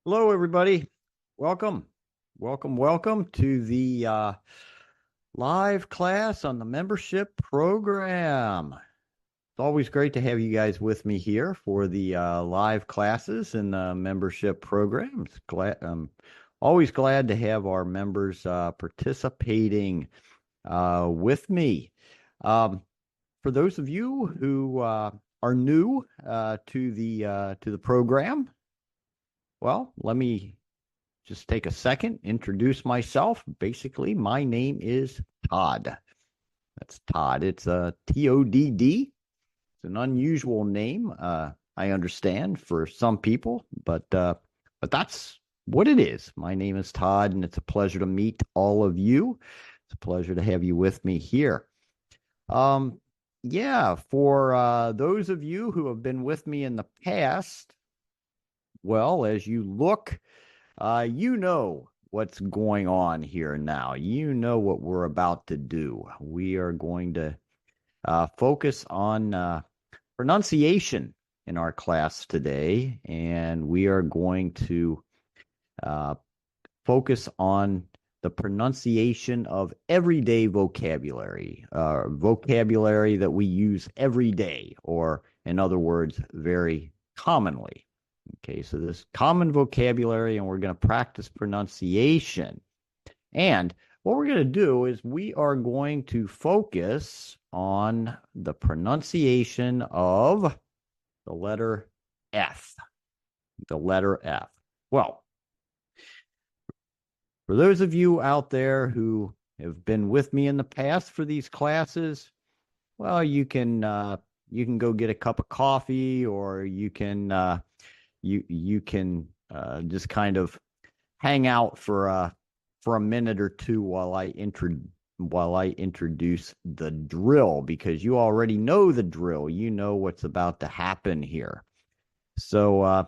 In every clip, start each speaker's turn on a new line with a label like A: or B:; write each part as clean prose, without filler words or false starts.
A: Hello, everybody. Welcome. Welcome to the live class on the membership program. It's always great to have you guys with me here for the live classes in the membership program. Always glad to have our members participating with me. Um, for those of you who are new to the program, well, let me just take a second, introduce myself. Basically, my name is Todd. That's Todd. It's Todd. It's an unusual name. I understand for some people, but that's what it is. My name is Todd, and it's a pleasure to meet all of you. It's a pleasure to have you with me here. Yeah, for those of you who have been with me in the past, well, as you look, you know what's going on here now. You know what we're about to do. We are going to focus on pronunciation in our class today, and we are going to uh, focus on the pronunciation of everyday vocabulary, vocabulary that we use every day, or in other words, very commonly. Okay, so this common vocabulary, and we're going to practice pronunciation. And what we're going to do is we are going to focus on the pronunciation of the letter F. The letter F. Well, for those of you out there who have been with me in the past for these classes, well, you can go get a cup of coffee, or you can just kind of hang out for a minute or two while I introduce the drill, because you already know the drill. You know what's about to happen here. So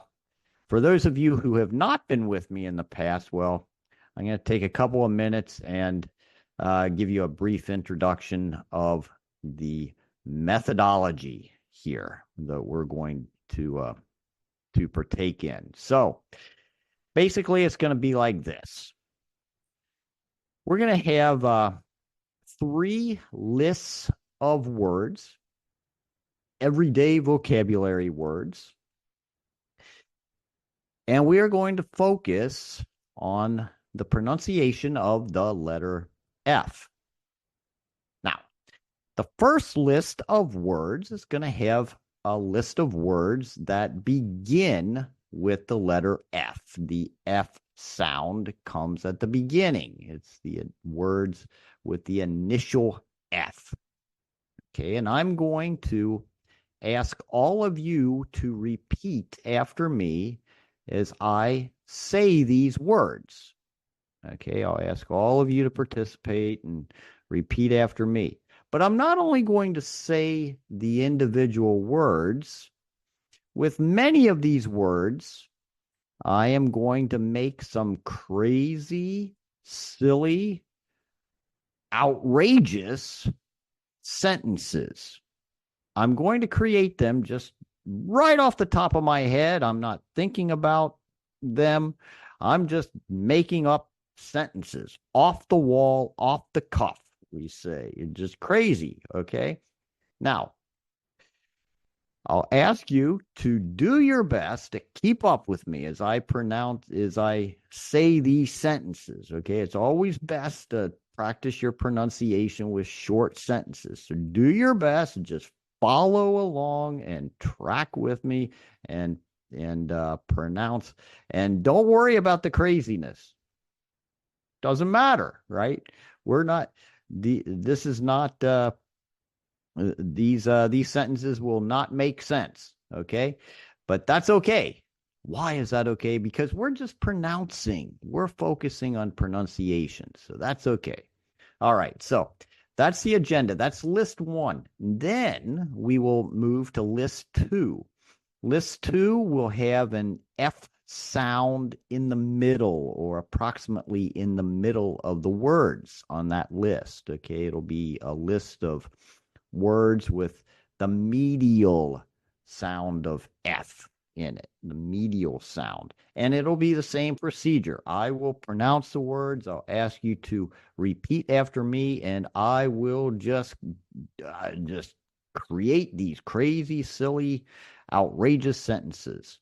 A: for those of you who have not been with me in the past, well, I'm going to take a couple of minutes and give you a brief introduction of the methodology here that we're going to partake in. So basically, it's going to be like this. We're going to have 3 lists of words, everyday vocabulary words, and we are going to focus on the pronunciation of the letter F. Now, the first list of words is going to have a list of words that begin with the letter F. The F sound comes at the beginning. It's the words with the initial F. Okay, and I'm going to ask all of you to repeat after me as I say these words. Okay, I'll ask all of you to participate and repeat after me. But I'm not only going to say the individual words. With many of these words, I am going to make some crazy, silly, outrageous sentences. I'm going to create them just right off the top of my head. I'm not thinking about them. I'm just making up sentences off the wall, off the cuff, we say. It's just crazy, okay? Now, I'll ask you to do your best to keep up with me as I say these sentences, okay? It's always best to practice your pronunciation with short sentences. So do your best and just follow along and track with me and pronounce. And don't worry about the craziness. Doesn't matter, right? This is not these sentences will not make sense, okay? But that's okay. Why is that okay? Because we're just pronouncing. We're focusing on pronunciation, so that's okay. All right, so that's the agenda. That's list 1. Then we will move to list 2. List 2 will have an F sound in the middle, or approximately in the middle of the words on that list, okay? It'll be a list of words with the medial sound of F in it, the medial sound. And it'll be the same procedure. I will pronounce the words. I'll ask you to repeat after me, and I will just create these crazy, silly, outrageous sentences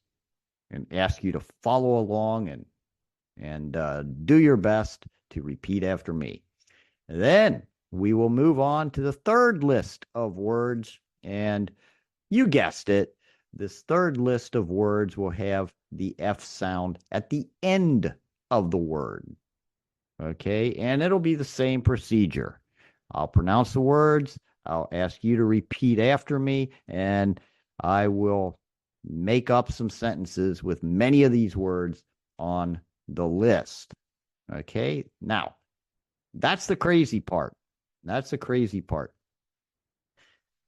A: and ask you to follow along and do your best to repeat after me. Then we will move on to the third list of words. And you guessed it, this third list of words will have the F sound at the end of the word. Okay, and it'll be the same procedure. I'll pronounce the words. I'll ask you to repeat after me, and I will make up some sentences with many of these words on the list. Okay, now that's the crazy part. That's the crazy part.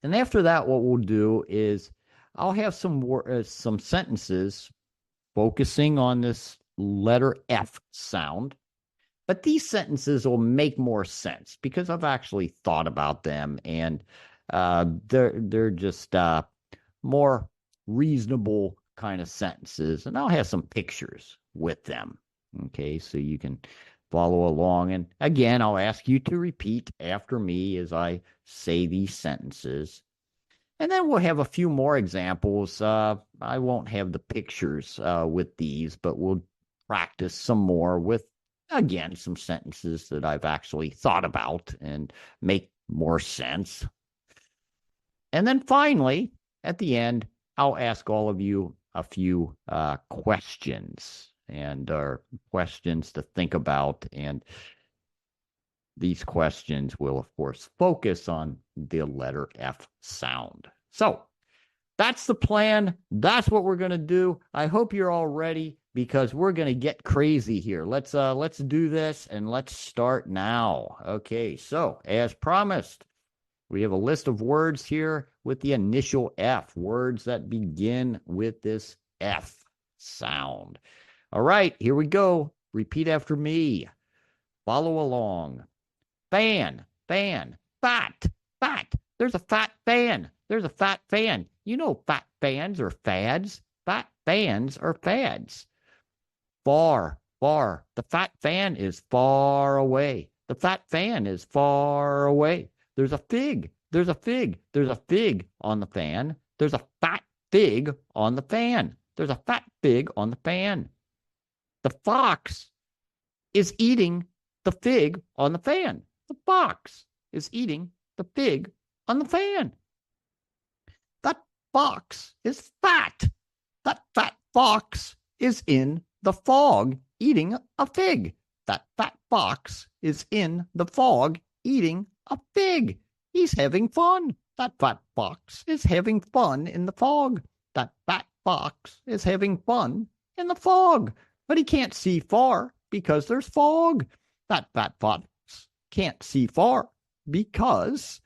A: And after that, what we'll do is I'll have some sentences focusing on this letter F sound. But these sentences will make more sense because I've actually thought about them, and they're just more reasonable kind of sentences. And I'll have some pictures with them. Okay, so you can follow along. And again, I'll ask you to repeat after me as I say these sentences. And then we'll have a few more examples. I won't have the pictures with these, but we'll practice some more with, again, some sentences that I've actually thought about and make more sense. And then finally, at the end, I'll ask all of you a few questions and questions to think about. And these questions will, of course, focus on the letter F sound. So that's the plan. That's what we're going to do. I hope you're all ready because we're going to get crazy here. Let's do this, and let's start now. Okay, so as promised, we have a list of words here with the initial F, words that begin with this F sound. All right, here we go. Repeat after me. Follow along. Fan, fan, fat, fat. There's a fat fan. There's a fat fan. You know fat fans are fads. Fat fans are fads. Far, far. The fat fan is far away. The fat fan is far away. There's a fig. There's a fig. There's a fig on the fan. There's a fat fig on the fan. There's a fat fig on the fan. The fox is eating the fig on the fan. The fox is eating the fig on the fan. That fox is fat. That fat fox is in the fog eating a fig. That fat fox is in the fog eating a fig. He's having fun. That fat fox is having fun in the fog. That fat fox is having fun in the fog. But he can't see far because there's fog. That fat fox can't see far because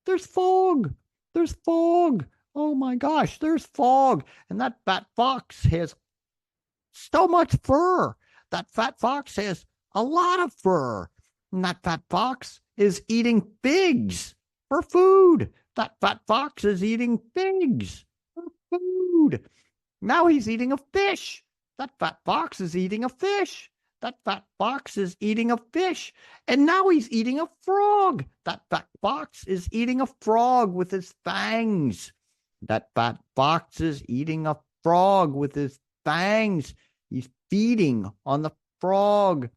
A: there's fog. There's fog. Oh my gosh, there's fog. And that fat fox has so much fur. That fat fox has a lot of fur. And that fat fox is eating figs for food. That fat fox is eating figs for food. Now he's eating a fish. That fat fox is eating a fish. That fat fox is eating a fish. And now he's eating a frog. That fat fox is eating a frog with his fangs. That fat fox is eating a frog with his fangs. He's feeding on the frog.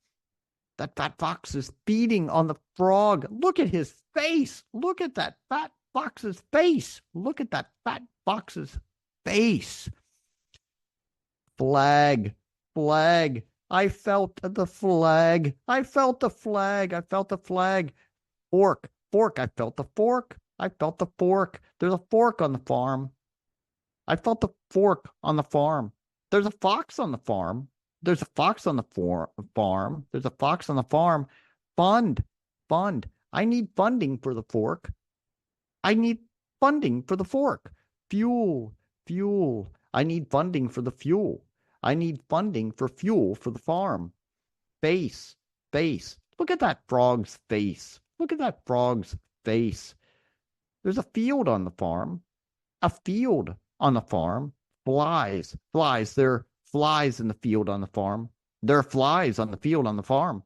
A: That fat fox is feeding on the frog. Look at his face. Look at that fat fox's face. Look at that fat fox's face. Flag, flag. I felt the flag. I felt the flag. I felt the flag. Fork, fork. I felt the fork. I felt the fork. There's a fork on the farm. I felt the fork on the farm. There's a fox on the farm. There's a fox on the farm. There's a fox on the farm. Fund, fund. I need funding for the fork. I need funding for the fork. Fuel, fuel. I need funding for the fuel. I need funding for fuel for the farm. Face, face. Look at that frog's face. Look at that frog's face. There's a field on the farm. A field on the farm. flies. Flies. There are flies in the field on the farm. There are flies on the field on the farm.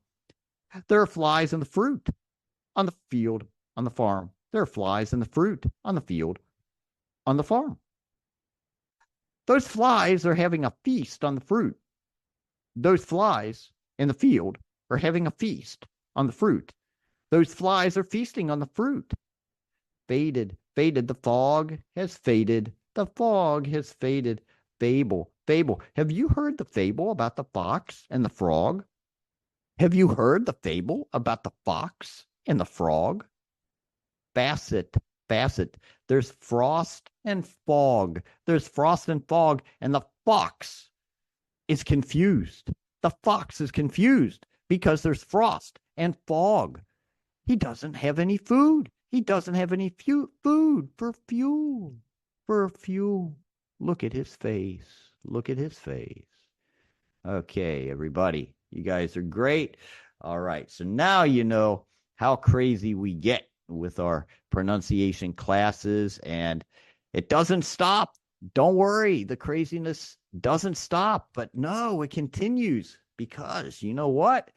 A: There are flies in the fruit on the field on the farm. There are flies in the fruit on the field on the farm. Those flies are having a feast on the fruit. Those flies in the field are having a feast on the fruit. Those flies are feasting on the fruit. Faded, faded. The fog has faded. The fog has faded. Fable, fable. Have you heard the fable about the fox and the frog? Have you heard the fable about the fox and the frog? Facet, facet. There's frost and fog. There's frost and fog, and the fox is confused. The fox is confused because there's frost and fog. He doesn't have any food. He doesn't have any food for fuel. For fuel. Look at his face. Look at his face. Okay, everybody. You guys are great. All right. So now you know how crazy we get with our pronunciation classes, and it doesn't stop. Don't worry. The craziness doesn't stop. But no, it continues because you know what?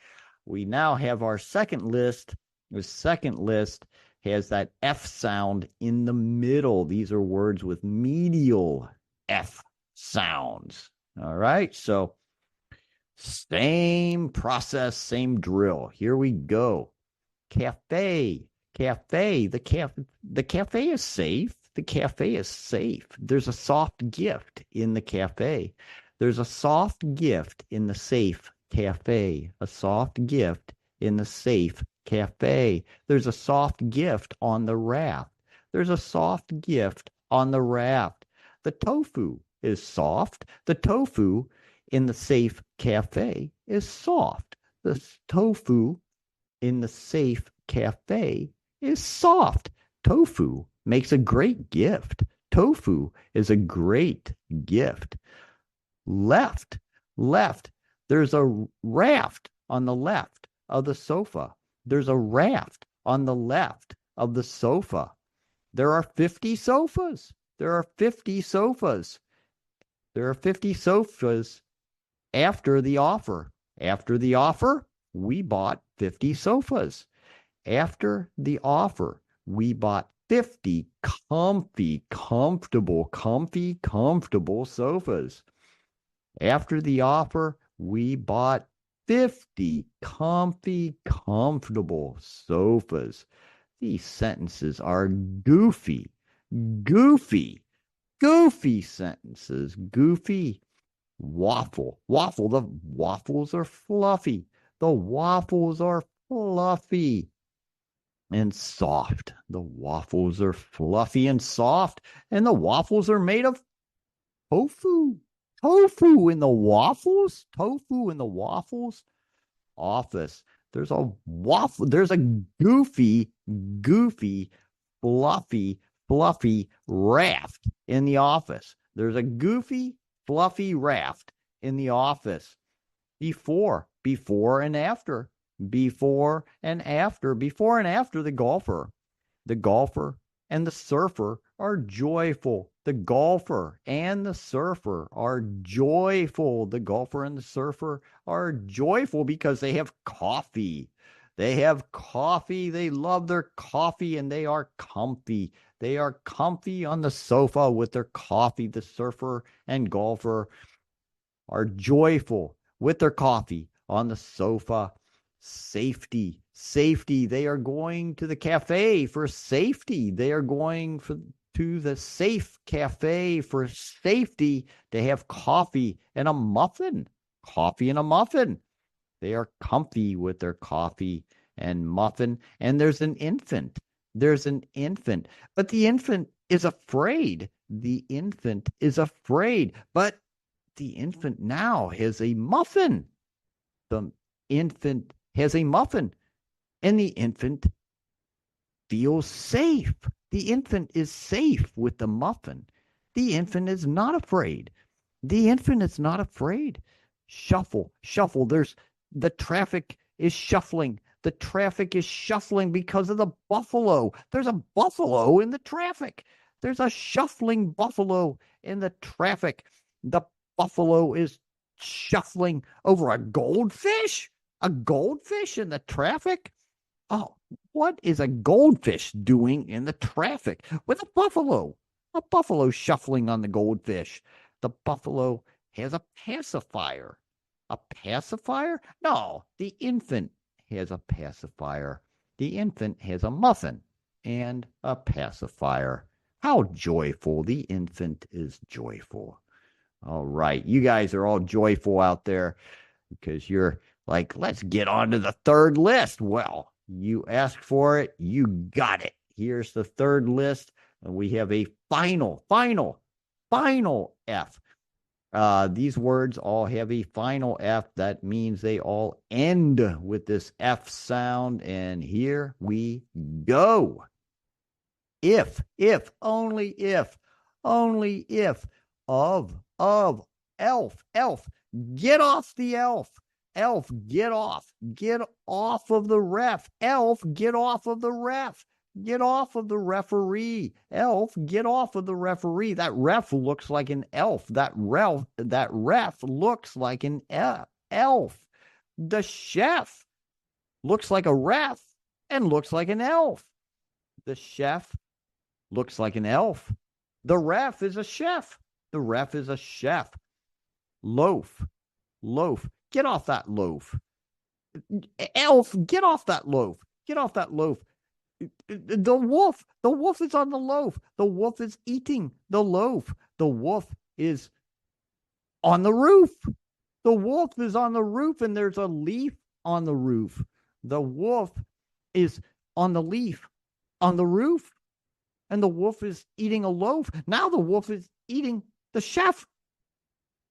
A: We now have our second list. The second list has that F sound in the middle. These are words with medial F sounds. All right. So same process, same drill. Here we go. Cafe, cafe. The cafe is safe. The cafe is safe. There's a soft gift in the cafe. There's a soft gift in the safe cafe. A soft gift in the safe cafe. There's a soft gift on the raft. There's a soft gift on the raft. The tofu is soft. The tofu in the safe cafe is soft. The tofu in the safe cafe is soft. Tofu makes a great gift. Tofu is a great gift. Left, left. There's a raft on the left of the sofa. There's a raft on the left of the sofa. There are 50 sofas. There are 50 sofas. There are 50 sofas after the offer. After the offer, we bought 50 sofas. After the offer, we bought 50 comfortable sofas. After the offer, we bought 50 comfortable sofas. These sentences are goofy sentences. Goofy. Waffle. The waffles are fluffy. The waffles are fluffy and soft. The waffles are fluffy and soft, and the waffles are made of tofu. Tofu in the waffles? Tofu in the waffles? Office. There's a waffle. There's a goofy, fluffy raft in the office. There's a goofy, fluffy raft in the office. Before and after. Before and after. Before and after the golfer. The golfer and the surfer are joyful. The golfer and the surfer are joyful. The golfer and the surfer are joyful because they have coffee. They have coffee. They love their coffee and they are comfy. They are comfy on the sofa with their coffee. The surfer and golfer are joyful with their coffee on the sofa. Safety. They are going to the cafe for safety. They are going to the safe cafe for safety to have coffee and a muffin. Coffee and a muffin. They are comfy with their coffee and muffin. And there's an infant. There's an infant. But the infant is afraid. The infant is afraid. But the infant now has a muffin. The infant has a muffin. And the infant feels safe. The infant is safe with the muffin. The infant is not afraid. The infant is not afraid. Shuffle. There's the traffic is shuffling. The traffic is shuffling because of the buffalo. There's a buffalo in the traffic. There's a shuffling buffalo in the traffic. The buffalo is shuffling over a goldfish. A goldfish in the traffic? Oh, what is a goldfish doing in the traffic with a buffalo? A buffalo shuffling on the goldfish. The buffalo has a pacifier. A pacifier? No, the infant has a pacifier. The infant has a muffin and a pacifier. How joyful. The infant is joyful. All right. You guys are all joyful out there because you're like, let's get on to the third list. Well, you asked for it. You got it. Here's the third list. And we have a final F. These words all have a final F. That means they all end with this F sound. And here we go. If, only if, of, elf, get off the elf. Elf, get off of the ref. Elf, get off of the ref. Get off of the referee. Elf, get off of the referee. That ref looks like an elf. That ref looks like an elf. The chef looks like a ref and looks like an elf. The chef looks like an elf. The ref is a chef. The ref is a chef. Loaf. Get off that loaf. Elf, get off that loaf. Get off that loaf. The wolf is on the loaf. The wolf is eating the loaf. The wolf is on the roof. The wolf is on the roof and there's a leaf on the roof. The wolf is on the leaf on the roof and the wolf is eating a loaf. Now the wolf is eating the chef.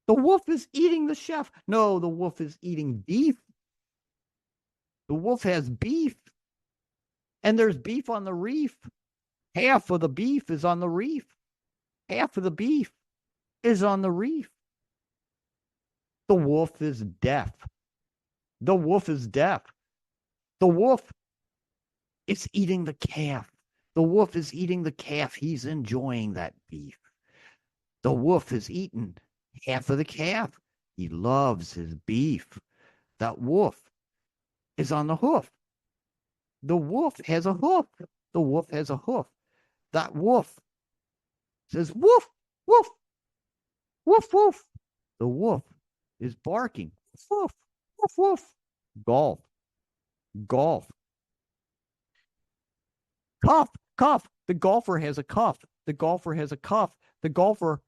A: The wolf is eating the chef. No, the wolf is eating beef. The wolf has beef. And there's beef on the reef. Half of the beef is on the reef. Half of the beef is on the reef. The wolf is deaf. The wolf is deaf. The wolf is eating the calf. The wolf is eating the calf. He's enjoying that beef. The wolf is eating half of the calf. He loves his beef. That wolf is on the hoof. The wolf has a hoof. The wolf has a hoof. That wolf says, woof, woof, woof, woof. The wolf is barking. Woof, woof, woof. Golf. Cuff. The golfer has a cuff. The golfer has a cuff. The golfer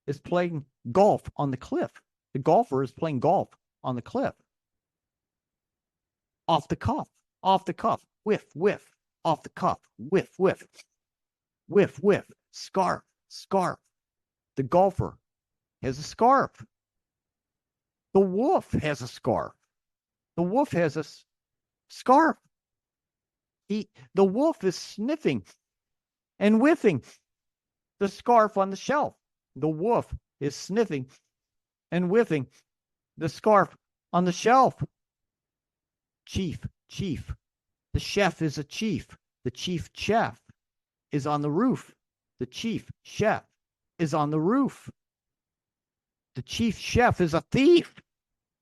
A: is playing golf on the cliff. The golfer is playing golf on the cliff. Off the cuff. Whiff. Off the cuff. Whiff. Scarf. The golfer has a scarf. The wolf has a scarf. The wolf has a scarf. The wolf is sniffing and whiffing the scarf on the shelf. The wolf is sniffing and whiffing the scarf on the shelf. Chief. The chef is a chief. The chief chef is on the roof. The chief chef is on the roof. The chief chef is a thief.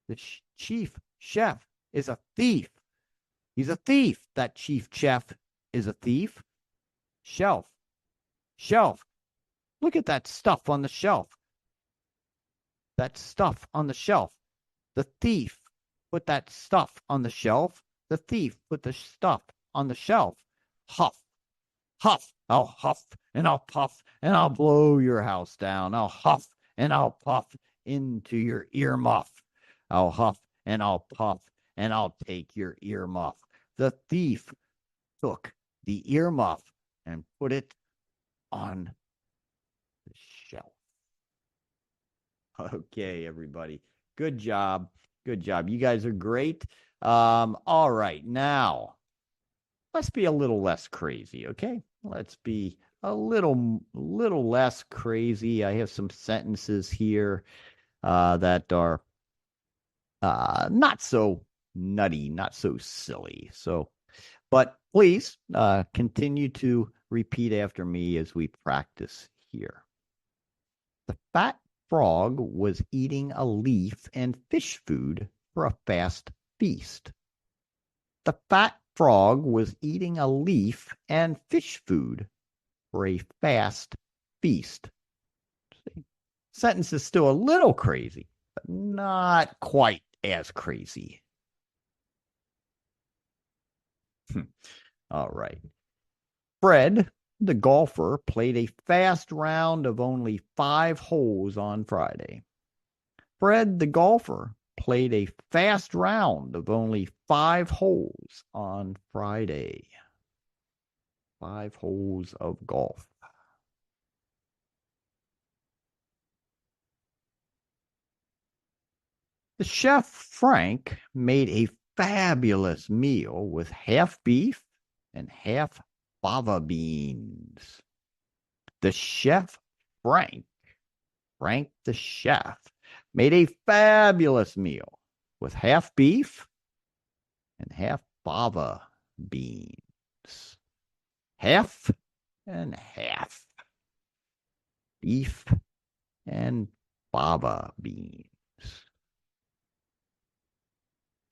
A: The chief chef is a thief. He's a thief. That chief chef is a thief. Shelf. Look at that stuff on the shelf. That stuff on the shelf. The thief put that stuff on the shelf. The thief put the stuff on the shelf. Huff. I'll huff and I'll puff and I'll blow your house down. I'll huff and I'll puff into your earmuff. I'll huff and I'll puff and I'll take your earmuff. The thief took the earmuff and put it on the shelf. Okay, everybody. Good job. You guys are great. All right, now let's be a little less crazy, okay? Let's be a little less crazy. I have some sentences here that are not so nutty, not so silly. So, but please continue to repeat after me as we practice here. The fat frog was eating a leaf and fish food for a fast feast. The fat frog was eating a leaf and fish food for a fast feast. See? Sentence is still a little crazy, but not quite as crazy. All right. Fred, the golfer, played a fast round of only 5 holes on Friday. Fred, the golfer, played a fast round of only 5 holes on Friday. 5 holes of golf. The chef Frank made a fabulous meal with half beef and half fava beans. The chef Frank the chef, made a fabulous meal with half beef and half fava beans. Half and half. Beef and fava beans.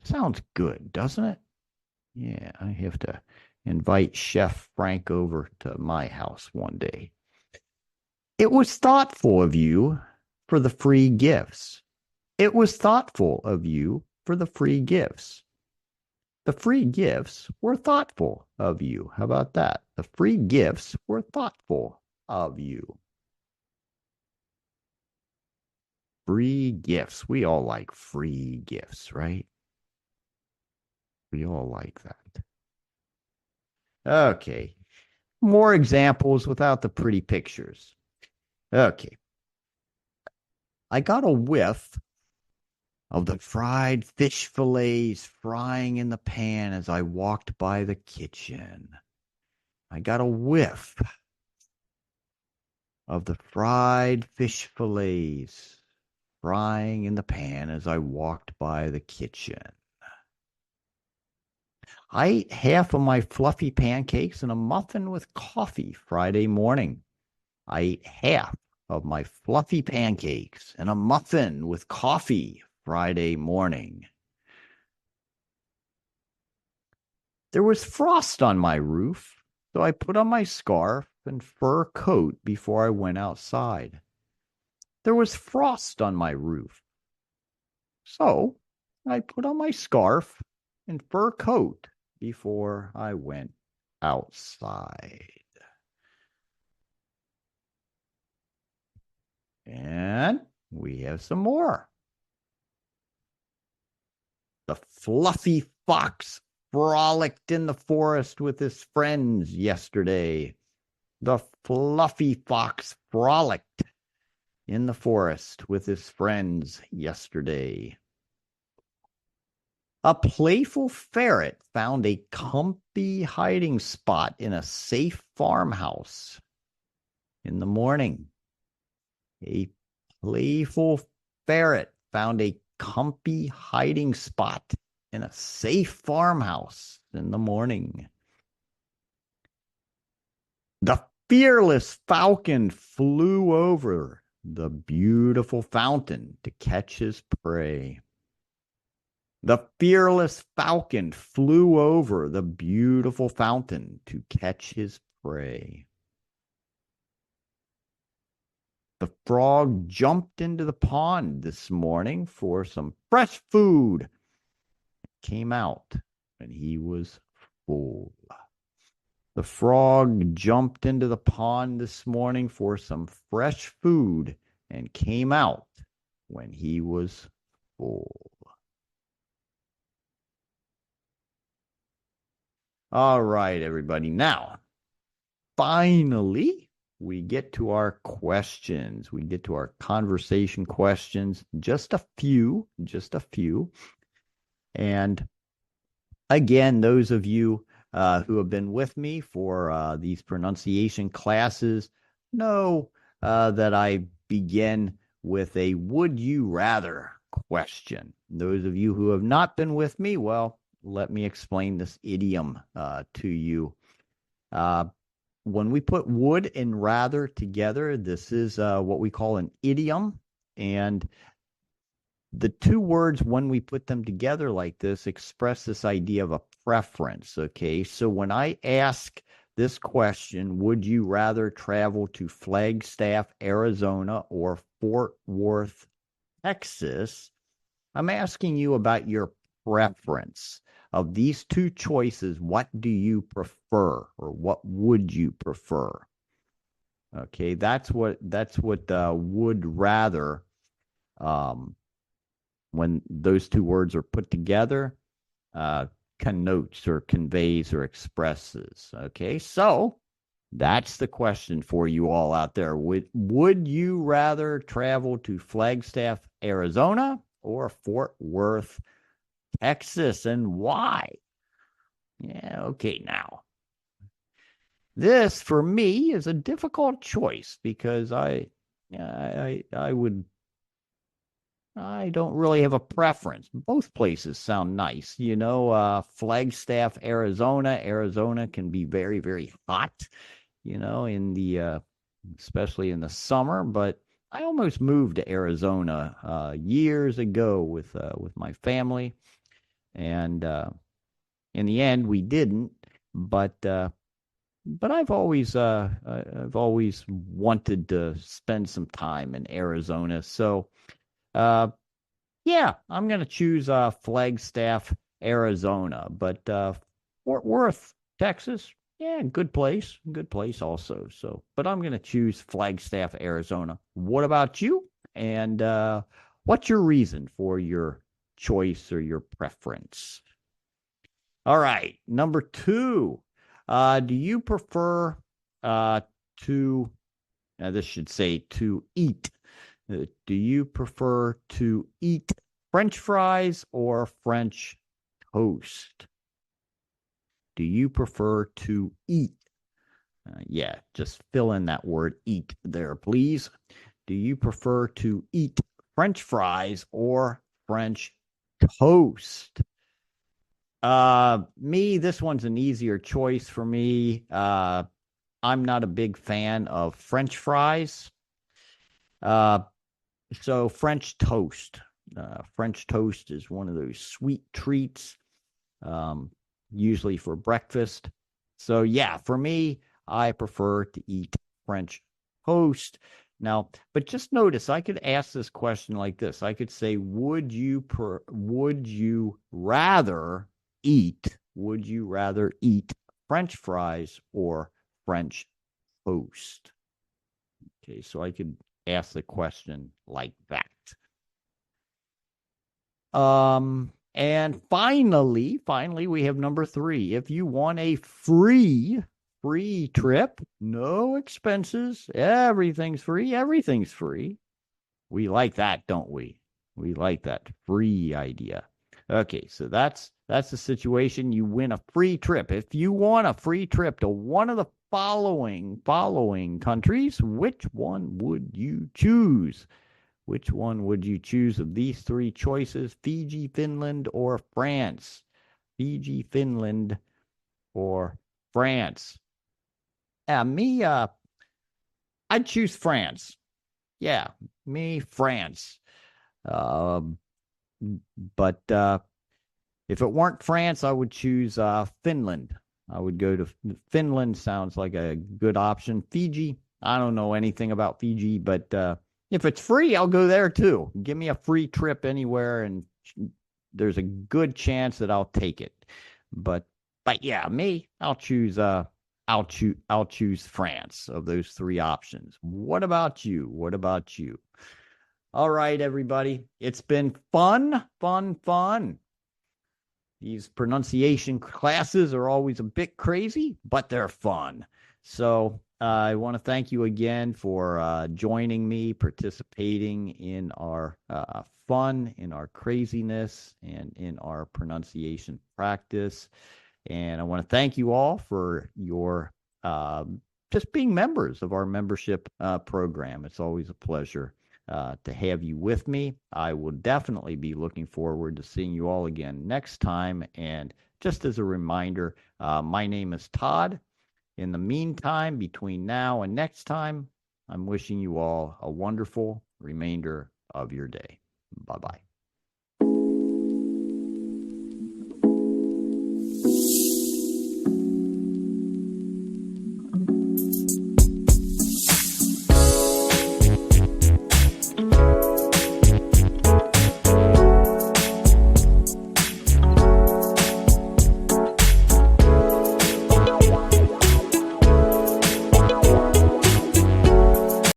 A: Sounds good, doesn't it? Yeah, I have to invite Chef Frank over to my house one day. It was thoughtful of you for the free gifts. It was thoughtful of you for the free gifts. The free gifts were thoughtful of you. How about that? The free gifts were thoughtful of you. Free gifts. We all like free gifts, right? We all like that. Okay. More examples without the pretty pictures. Okay. I got a whiff of the fried fish fillets frying in the pan as I walked by the kitchen. I got a whiff of the fried fish fillets frying in the pan as I walked by the kitchen. I ate half of my fluffy pancakes and a muffin with coffee Friday morning. I ate half of my fluffy pancakes and a muffin with coffee Friday morning. There was frost on my roof, so I put on my scarf and fur coat before I went outside. There was frost on my roof, so I put on my scarf and fur coat before I went outside. And we have some more. The fluffy fox frolicked in the forest with his friends yesterday. The fluffy fox frolicked in the forest with his friends yesterday. A playful ferret found a comfy hiding spot in a safe farmhouse in the morning. A playful ferret found a comfy hiding spot in a safe farmhouse in the morning. The fearless falcon flew over the beautiful fountain to catch his prey. The fearless falcon flew over the beautiful fountain to catch his prey. The frog jumped into the pond this morning for some fresh food. Came out when he was full. The frog jumped into the pond this morning for some fresh food and came out when he was full. All right, everybody. Now, finally, we get to our questions. We get to our conversation questions. Just a few. And again, those of you who have been with me for these pronunciation classes know that I begin with a would you rather question. Those of you who have not been with me, well, let me explain this idiom to you. when we put would and rather together, this is what we call an idiom. And the two words, when we put them together like this, express this idea of a preference. Okay. So when I ask this question, would you rather travel to Flagstaff, Arizona, or Fort Worth, Texas? I'm asking you about your preference. Of these two choices, what do you prefer, or what would you prefer? Okay, that's what would rather, um, when those two words are put together, uh, connotes or conveys or expresses. Okay, so that's the question for you all out there. Would you rather travel to Flagstaff, Arizona, or Fort Worth, Texas, and why? Yeah, okay, now. This for me is a difficult choice because I don't really have a preference. Both places sound nice. Flagstaff, Arizona. Arizona can be very, very hot, in the especially in the summer, but I almost moved to Arizona years ago with my family, and in the end we didn't. But I've always wanted to spend some time in Arizona. So uh, yeah, I'm gonna choose Flagstaff, Arizona. But Fort Worth, Texas, yeah, good place also. So, but I'm gonna choose Flagstaff, Arizona. What about you? And what's your reason for your choice or your preference? All right, number two. Do you prefer uh, to? This should say to eat. Do you prefer to eat French fries or French toast? Do you prefer to eat? Yeah, just fill in that word eat there, please. Do you prefer to eat French fries or French toast? Me, this one's an easier choice for me. I'm not a big fan of French fries. Uh, so French toast. French toast is one of those sweet treats, um, usually for breakfast. So yeah, for me, I prefer to eat French toast. Now, but just notice, I could ask this question like this. I could say, would you rather eat French fries or French toast? Okay, so I could ask the question like that. And finally, we have number three. If you want a free trip, no expenses, everything's free. We like that, don't we? We like that free idea. Okay, so that's the situation. You win a free trip. If you want a free trip to one of the following countries, which one would you choose? Which one would you choose of these three choices? Fiji, Finland, or France? Fiji, Finland, or France? Me, I'd choose France. Yeah, me, France. Um, but if it weren't France, I would choose Finland. I would go to Finland. Sounds like a good option. Fiji, I don't know anything about Fiji, but if it's free, I'll go there too. Give me a free trip anywhere, and there's a good chance that I'll take it. But yeah, me, I'll choose France of those three options. What about you? What about you? All right, everybody. It's been fun. These pronunciation classes are always a bit crazy, but they're fun. So I want to thank you again for joining me, participating in our fun, in our craziness, and in our pronunciation practice. And I want to thank you all for your just being members of our membership program. It's always a pleasure to have you with me. I will definitely be looking forward to seeing you all again next time. And just as a reminder, my name is Todd, In the meantime, between now and next time, I'm wishing you all a wonderful remainder of your day. Bye bye.